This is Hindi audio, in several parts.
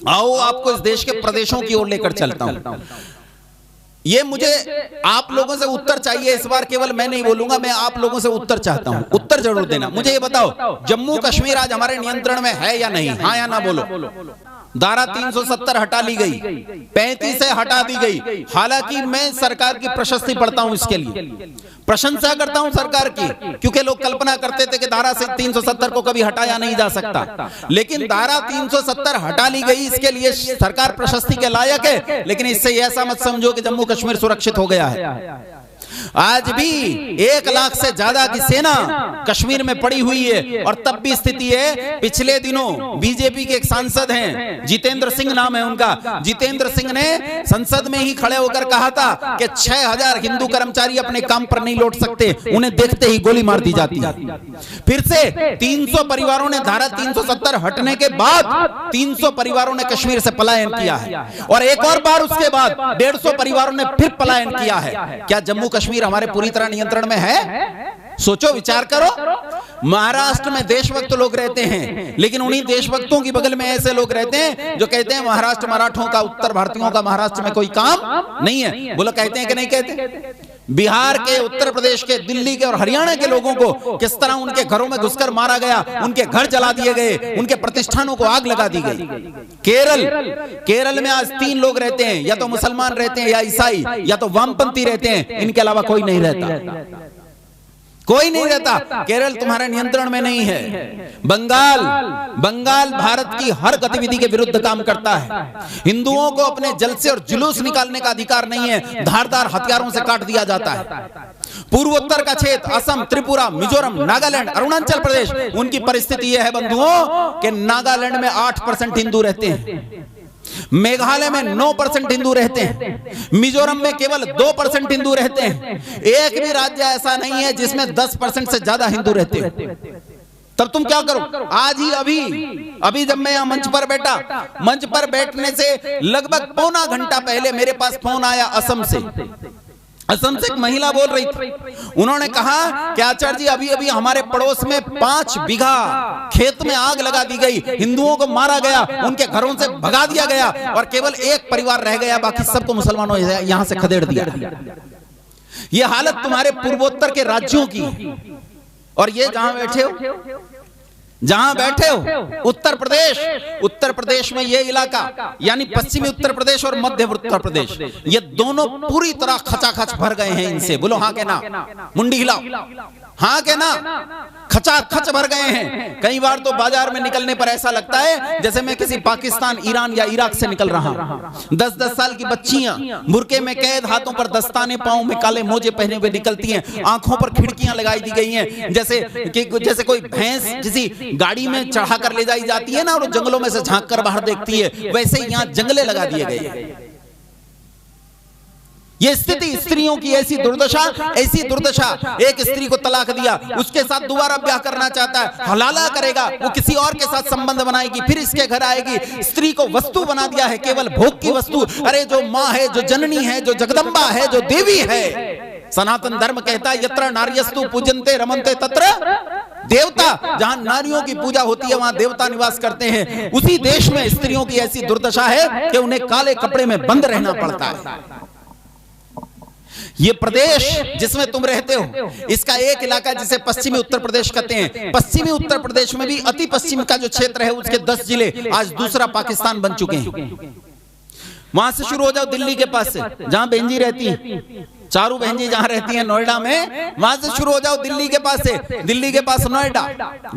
आओ आपको इस देश के प्रदेशों की ओर लेकर चलता हूं। ये मुझे आप लोगों से उत्तर चाहिए इस बार, केवल मैं नहीं बोलूंगा, मैं आप लोगों से उत्तर चाहता हूं। उत्तर जरूर देना। मुझे ये बताओ, जम्मू कश्मीर आज हमारे नियंत्रण में है या नहीं? हाँ या ना बोलो। धारा 370 हटा ली गई, 35 से हटा दी गई। हालांकि मैं सरकार की प्रशस्ति पढ़ता हूं, इसके लिए प्रशंसा करता हूं सरकार की, क्योंकि लोग कल्पना करते थे कि धारा 370 को कभी हटाया नहीं जा सकता, लेकिन धारा 370 हटा ली गई। इसके लिए सरकार प्रशस्ति के लायक है, लेकिन इससे ऐसा मत समझो कि जम्मू कश्मीर सुरक्षित हो गया है। आज भी 1 लाख से ज्यादा की सेना कश्मीर में पड़ी हुई है, और तब भी स्थिति है। पिछले दिनों बीजेपी के एक सांसद हैं, जितेंद्र सिंह नाम है उनका, जितेंद्र सिंह ने संसद में ही खड़े होकर कहा था कि 6000 हिंदू कर्मचारी अपने काम पर नहीं लौट सकते, उन्हें देखते ही गोली मार दी जाती है। फिर से 300 परिवारों ने धारा 370 हटने के बाद 300 परिवारों ने कश्मीर से पलायन किया है, और एक और बार उसके बाद 150 परिवारों ने फिर पलायन किया है। क्या जम्मू कश्मीर हमारे पूरी तरह नियंत्रण में है? सोचो, विचार करो। महाराष्ट्र में देशभक्त लोग रहते हैं, लेकिन उन्हीं देशभक्तों की बगल में ऐसे लोग रहते हैं जो कहते हैं महाराष्ट्र मराठों का, उत्तर भारतीयों का महाराष्ट्र में कोई काम नहीं है। बोलो, कहते हैं कि नहीं कहते? बिहार के, उत्तर प्रदेश के, दिल्ली के और हरियाणा के लोगों को किस तरह उनके घरों में घुसकर मारा गया, उनके घर जला दिए गए, उनके प्रतिष्ठानों को आग लगा दी गई। केरल में आज 3 लोग रहते हैं, या तो मुसलमान रहते हैं, या ईसाई, या तो वामपंथी रहते हैं, इनके अलावा कोई नहीं रहता। कोई नहीं रहता। केरल तुम्हारे नियंत्रण में नहीं है। बंगाल भारत की हर गतिविधि के विरुद्ध काम करता है। हिंदुओं को अपने जलसे और जुलूस निकालने का अधिकार नहीं है, धारदार हथियारों से काट दिया जाता है। पूर्वोत्तर का क्षेत्र, असम, त्रिपुरा, मिजोरम, नागालैंड, अरुणाचल प्रदेश, उनकी परिस्थिति यह है बंधुओं कि नागालैंड में 8% हिंदू रहते हैं, मेघालय में 9% हिंदू रहते हैं, मिजोरम में केवल 2% हिंदू रहते हैं। एक भी राज्य ऐसा नहीं है जिसमें 10% से ज्यादा हिंदू रहते हैं। तब तुम क्या करो? आज ही अभी जब मैं यहाँ मंच पर बैठा, मंच पर बैठने से लगभग पौना घंटा पहले मेरे पास फोन आया असम से एक महिला बोल रही थी। उन्होंने कहा कि आचार्य जी, अभी अभी हमारे पड़ोस में 5 बीघा खेत में आग लगा दी गई, हिंदुओं को मारा गया, उनके घरों से भगा दिया गया, और केवल एक परिवार रह गया, बाकी सबको मुसलमानों यहां से खदेड़ दिया। ये हालत तुम्हारे पूर्वोत्तर के राज्यों की, और ये जहां बैठे हो उत्तर प्रदेश में ये इलाका, यानी पश्चिमी उत्तर प्रदेश और मध्य उत्तर प्रदेश, ये दोनों पूरी तरह खचाखच भर गए हैं इनसे। बोलो हाँ के ना? मुंडी हिलाओ, हाँ के ना? खचाखच भर गए हैं। कई बार तो बाजार में निकलने पर ऐसा लगता है जैसे मैं किसी पाकिस्तान, ईरान या इराक से निकल रहा हूं। 10-10 साल की बच्चियां बुर्के में कैद, हाथों पर दस्ताने, पांव में काले मोजे पहने हुए निकलती हैं, आंखों पर खिड़कियां लगाई दी गई हैं, जैसे कोई भैंस किसी गाड़ी में चढ़ा कर ले जाई जाती है ना, और जंगलों में से झांक कर बाहर देखती है, वैसे ही यहां जंगले लगा दिए गए। ये स्थिति, स्त्रियों की ऐसी दुर्दशा। एक स्त्री को तलाक दिया, उसके साथ दोबारा ब्याह करना चाहता है, हलाला करेगा, वो किसी और के साथ संबंध बनाएगी, फिर इसके घर आएगी। स्त्री को वस्तु बना दिया है, केवल भोग की वस्तु। अरे जो माँ है, जो जननी है, जो जगदम्बा है, जो देवी है, सनातन धर्म कहता है यत्र नार्यस्तु पूजन्ते रमन्ते तत्र देवता। जहां नारियों की पूजा होती है वहां देवता निवास करते हैं। उसी देश में स्त्रियों की ऐसी दुर्दशा है कि उन्हें काले कपड़े में बंद रहना पड़ता है। ये प्रदेश जिसमें तुम रहते हो, इसका एक इलाका जिसे पश्चिमी उत्तर प्रदेश कहते हैं, पश्चिमी उत्तर प्रदेश में भी अति पश्चिम का जो क्षेत्र है, उसके 10 जिले आज दूसरा पाकिस्तान बन चुके हैं। वहां से शुरू हो जाओ दिल्ली के पास से, जहां बहन जी रहती है, चारू बहन जी जहां रहती है नोएडा में, वहां से शुरू हो जाओ दिल्ली के पास से। दिल्ली के पास नोएडा,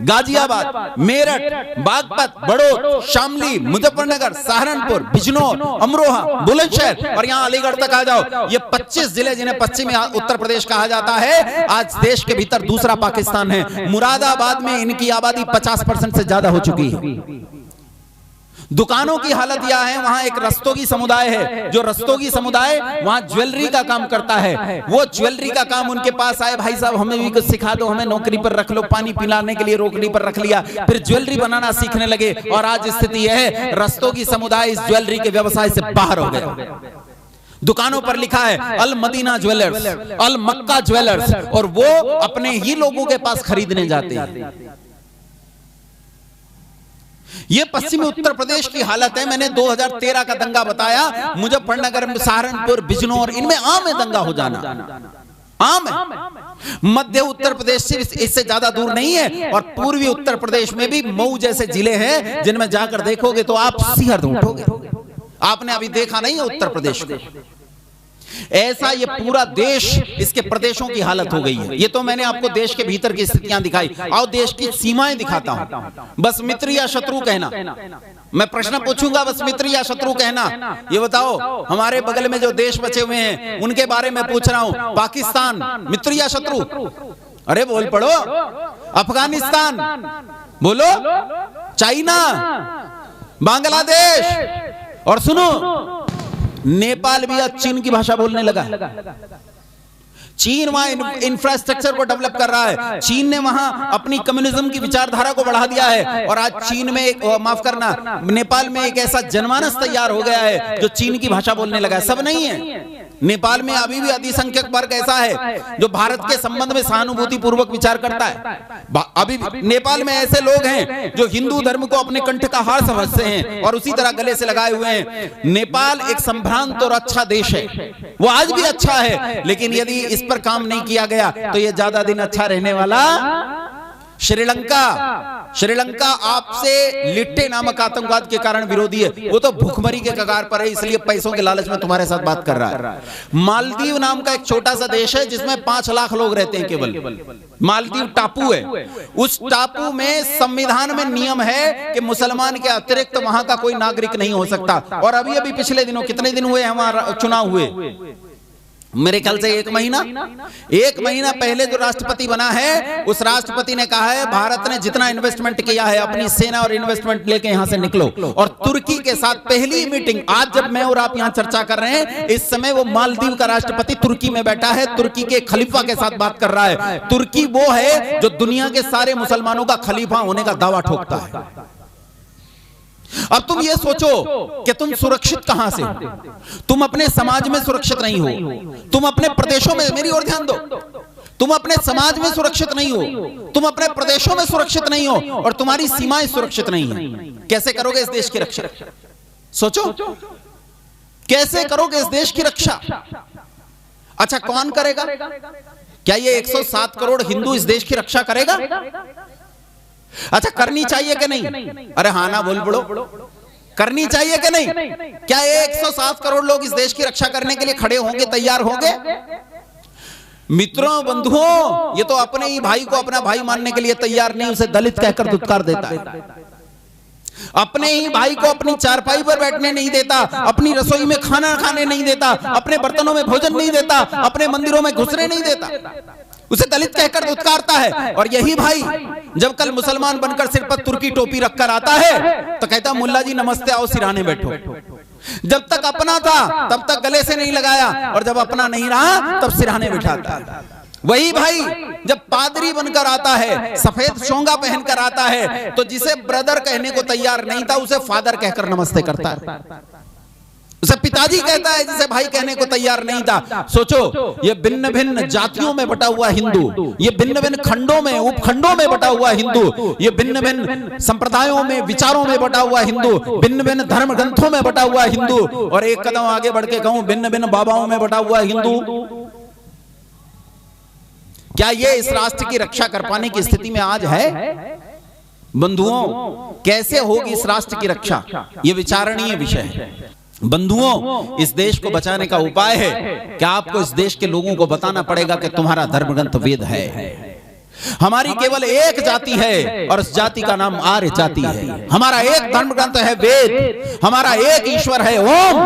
गाजियाबाद, मेरठ, बागपत, बड़ौद, शामली, मुजफ्फरनगर, सहारनपुर, बिजनौर, अमरोहा, बुलंदशहर, और यहाँ अलीगढ़ तक आ जाओ। ये 25 जिले जिन्हें पश्चिमी उत्तर प्रदेश कहा जाता है, आज देश के भीतर दूसरा पाकिस्तान है। मुरादाबाद में इनकी आबादी 50% से ज्यादा हो चुकी है। दुकानों की हालत यह है, वहां एक रस्तोगी समुदाय है, जो रस्तोगी समुदाय वहां ज्वेलरी का काम करता है। वो ज्वेलरी का काम उनके पास आए, भाई साहब हमें भी कुछ सिखा दो, हमें नौकरी पर रख लो, पानी पिलाने के लिए रोकड़ी पर रख लिया, फिर ज्वेलरी बनाना सीखने लगे, और आज स्थिति यह है रस्तोगी समुदाय इस ज्वेलरी के व्यवसाय से बाहर हो गया। दुकानों पर लिखा है अल मदीना ज्वेलर्स, अल मक्का ज्वेलर्स, और वो अपने ही लोगों के पास खरीदने जाते हैं। ये पश्चिमी उत्तर प्रदेश की हालत है। मैंने 2013 का दंगा बताया, मुजफ्फरनगर में, सहारनपुर, बिजनौर, इनमें आम है दंगा हो जाना, आम है। मध्य उत्तर प्रदेश से इससे ज्यादा दूर नहीं है, और पूर्वी उत्तर प्रदेश में भी मऊ जैसे जिले हैं जिनमें जाकर देखोगे तो आप सिहर उठोगे। आपने अभी देखा नहीं है उत्तर प्रदेश को। ऐसा ये पूरा देश, इसके प्रदेशों की हालत हो गई है। ये तो मैंने आपको देश के भीतर की स्थितियां दिखाई, और देश की सीमाएं दिखाता हूं। बस मित्र या शत्रु कहना, मैं प्रश्न पूछूंगा, बस मित्र या शत्रु कहना। ये बताओ, हमारे बगल में जो देश बचे हुए हैं उनके बारे में पूछ रहा हूं। पाकिस्तान मित्र या शत्रु? अरे बोल पड़ो। अफगानिस्तान बोलो, चाइना, बांग्लादेश, और सुनो, नेपाल भी आज चीन की भाषा बोलने लगा। चीन वहां इंफ्रास्ट्रक्चर को डेवलप कर रहा है। चीन ने वहां अपनी कम्युनिज्म की विचारधारा को बढ़ा दिया है, और आज चीन में एक, माफ करना, नेपाल में एक ऐसा जनमानस तैयार हो गया है जो चीन की भाषा बोलने लगा है। सब नहीं है, नेपाल में अभी भी अल्पसंख्यक वर्ग ऐसा है जो भारत के संबंध में सहानुभूति पूर्वक विचार करता है। अभी नेपाल में ऐसे लोग हैं जो हिंदू धर्म को अपने कंठ का हार समझते हैं और उसी तरह गले से लगाए हुए हैं। नेपाल एक संभ्रांत और अच्छा देश है, वो आज भी अच्छा है, लेकिन यदि इस पर काम नहीं किया गया तो ये ज्यादा दिन अच्छा रहने वाला। श्रीलंका आपसे लिट्टे नामक आतंकवाद के कारण विरोधी है, वो तो भूखमरी के कगार पर है, इसलिए पैसों के लालच में तुम्हारे साथ बात कर रहा है। मालदीव नाम का एक छोटा सा देश है जिसमें 5 लाख लोग रहते हैं केवल। मालदीव टापू है। उस टापू में संविधान में नियम है कि मुसलमान के अतिरिक्त वहां का कोई नागरिक नहीं हो सकता। और अभी अभी पिछले दिनों, कितने दिन हुए हमारा चुनाव हुए, मेरे ख्याल से 1 महीना पहले जो राष्ट्रपति बना है, उस राष्ट्रपति ने कहा है भारत ने जितना इन्वेस्टमेंट किया है, अपनी सेना और इन्वेस्टमेंट लेके यहां से निकलो। और तुर्की के साथ पहली मीटिंग, आज जब मैं और आप यहां चर्चा कर रहे हैं, इस समय वो मालदीव का राष्ट्रपति तुर्की में बैठा है, तुर्की के खलीफा के साथ बात कर रहा है। तुर्की वो है जो दुनिया के सारे मुसलमानों का खलीफा होने का दावा ठोकता है। अब तुम ये सोचो कि तुम सुरक्षित कहां से हो? तुम अपने समाज में सुरक्षित नहीं हो, तुम अपने प्रदेशों में, मेरी ओर ध्यान दो, तुम अपने समाज में सुरक्षित नहीं हो, तुम अपने प्रदेशों में सुरक्षित नहीं हो, और तुम्हारी सीमाएं सुरक्षित नहीं है। कैसे करोगे इस देश की रक्षा? सोचो, कैसे करोगे इस देश की रक्षा? अच्छा, कौन करेगा? क्या ये 107 करोड़ हिंदू इस देश की रक्षा करेगा? अच्छा, करनी चाहिए कि नहीं? अरे हाँ ना बोल पड़ो, करनी चाहिए कि नहीं? क्या 107 करोड़ लोग इस देश की रक्षा करने के लिए खड़े होंगे, तैयार होंगे? मित्रों, बंधुओं, ये तो अपने ही भाई को अपना भाई मानने के लिए तैयार नहीं, उसे दलित कहकर दुत्कार देता है। अपने ही भाई को अपनी चारपाई पर बैठने नहीं देता, अपनी रसोई में खाना खाने नहीं देता, अपने बर्तनों में भोजन नहीं देता, अपने मंदिरों में घुसने नहीं देता, उसे दलित कहकर दुत्कारता है। और यही भाई जब कल मुसलमान बनकर सिर पर तुर्की टोपी रखकर आता है तो कहता मुल्ला जी नमस्ते, आओ सिराने बैठो। जब तक अपना था तब तक गले से नहीं लगाया, और जब अपना नहीं रहा तब सिराने बिठाता। वही भाई जब पादरी बनकर आता है, सफेद शोंगा पहनकर आता है, तो जिसे ब्रदर कहने को तैयार नहीं था उसे फादर कहकर नमस्ते करता है, उसे पिताजी कहता है जिसे भाई कहने को तैयार नहीं था। सोचो, ये भिन्न भिन्न जातियों में बटा हुआ हिंदू, ये भिन्न भिन्न खंडों में, उपखंडों में बटा हुआ हिंदू, ये भिन्न भिन्न संप्रदायों में, विचारों में बटा हुआ हिंदू, भिन्न भिन्न धर्म ग्रंथों में बटा हुआ हिंदू, और एक कदम आगे बढ़ के कहूं भिन्न भिन्न बाबाओं में बटा हुआ हिंदू। क्या ये इस राष्ट्र की रक्षा कर पाने की स्थिति में आज है? बंधुओं, कैसे होगी इस राष्ट्र की रक्षा? ये विचारणीय विषय है। बंधुओं, इस देश को बचाने का उपाय है कि आपको इस देश के लोगों को बताना पड़ेगा कि तुम्हारा धर्मग्रंथ वेद है। हमारी केवल एक जाति है और उस जाति का नाम आर्य जाति है। हमारा एक धर्मग्रंथ है वेद, हमारा एक ईश्वर है ओम,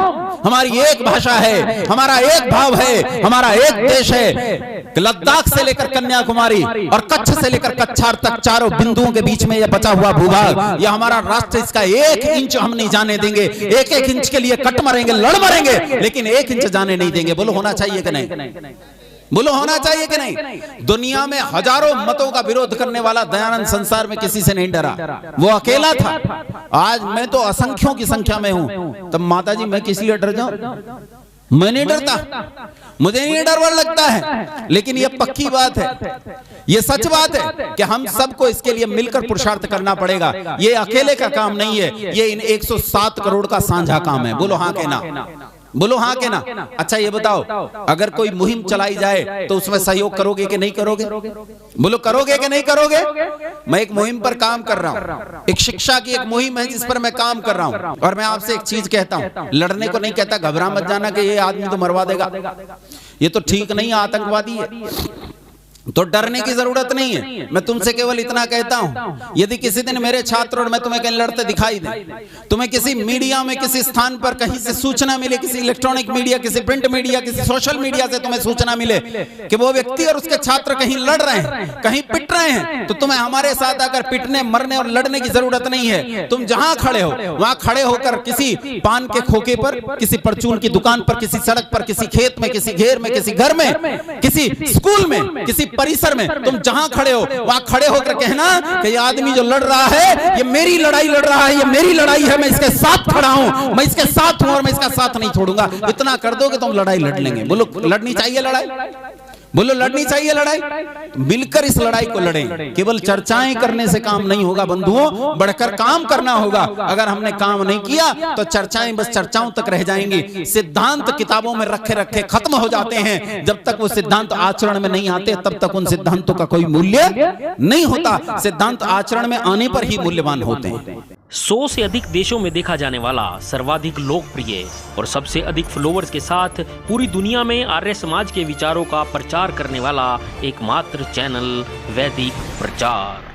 हमारी एक भाषा है, हमारा एक भाव है, हमारा एक देश है। लद्दाख से लेकर कन्याकुमारी और कच्छ से लेकर कच्छार तक चारों बिंदुओं के बीच में यह बचा हुआ भूभाग, यह हमारा राष्ट्र, इसका 1 इंच हम नहीं जाने देंगे। 1-1 इंच के लिए कट मरेंगे, लड़ मरेंगे, लेकिन 1 इंच जाने नहीं देंगे। बोलो होना चाहिए कि नहीं? बोलो होना चाहिए कि नहीं? दुनिया में हजारों मतों का विरोध करने वाला दयानंद संसार में किसी से नहीं डरा, वो अकेला था। आज मैं तो असंख्यों की संख्या में हूं, तब माता जी मैं किस लिए डर जाऊं? मैं नहीं डरता, मुझे नहीं डर लगता है, लेकिन यह पक्की बात है, यह सच बात है कि हम सबको इसके लिए मिलकर पुरुषार्थ करना पड़ेगा। ये अकेले का काम नहीं है, ये इन 107 करोड़ का साझा काम है। बोलो हाँ के ना, बोलो हाँ के ना। अच्छा ये बताओ, अगर कोई मुहिम चलाई जाए तो उसमें सहयोग करोगे कि नहीं करोगे? बोलो करोगे कि नहीं करोगे? मैं एक मुहिम पर काम कर रहा हूँ, एक शिक्षा की एक मुहिम है जिस पर मैं काम कर रहा हूँ, और मैं आपसे एक चीज कहता हूँ, लड़ने को नहीं कहता, घबरा मत जाना कि ये आदमी तो मरवा देगा, ये तो ठीक नहीं, आतंकवादी है, तो डरने की जरूरत नहीं है। मैं तुमसे केवल इतना कहता हूं, यदि किसी दिन मेरे छात्र और मैं तुम्हें कहीं लड़ते दिखाई दे, तुम्हें किसी मीडिया में किसी स्थान पर कहीं से सूचना मिले, किसी इलेक्ट्रॉनिक मीडिया, किसी प्रिंट मीडिया, किसी सोशल मीडिया से तुम्हें सूचना मिले कि वो व्यक्ति और उसके छात्र कहीं लड़ रहे हैं, कहीं पिट रहे हैं, तो तुम्हें हमारे साथ आकर पिटने, मरने और लड़ने की जरूरत नहीं है। तुम जहां खड़े हो वहां खड़े होकर किसी पान के खोखे पर, किसी परचून की दुकान पर, किसी सड़क पर, किसी खेत में, किसी घेर में, किसी घर में, किसी स्कूल में, किसी परिसर में, तुम जहां खड़े हो वहां खड़े होकर कहना कि ये आदमी जो लड़ रहा है, ये मेरी लड़ाई लड़ रहा है, ये मेरी लड़ाई है, मैं इसके साथ खड़ा हूं, मैं इसके साथ हूं और मैं इसका साथ नहीं छोड़ूंगा। इतना कर दो कि तुम लड़ाई लड़ लेंगे। बोलो लड़नी चाहिए लड़ाई, बोलो लड़नी चाहिए लड़ाई, मिलकर इस लड़ाई को लड़ें। केवल चर्चाएं करने से काम नहीं होगा बंधुओं, बढ़कर काम करना होगा। अगर हमने काम नहीं किया तो चर्चाएं बस चर्चाओं तक रह जाएंगी, सिद्धांत किताबों में रखे रखे खत्म हो जाते हैं। जब तक वो सिद्धांत आचरण में नहीं आते तब तक उन सिद्धांतों का कोई मूल्य नहीं होता। सिद्धांत आचरण में आने पर ही मूल्यवान होते हैं। 100 से अधिक देशों में देखा जाने वाला, सर्वाधिक लोकप्रिय और सबसे अधिक फॉलोअर्स के साथ पूरी दुनिया में आर्य समाज के विचारों का प्रचार करने वाला एकमात्र चैनल वैदिक प्रचार।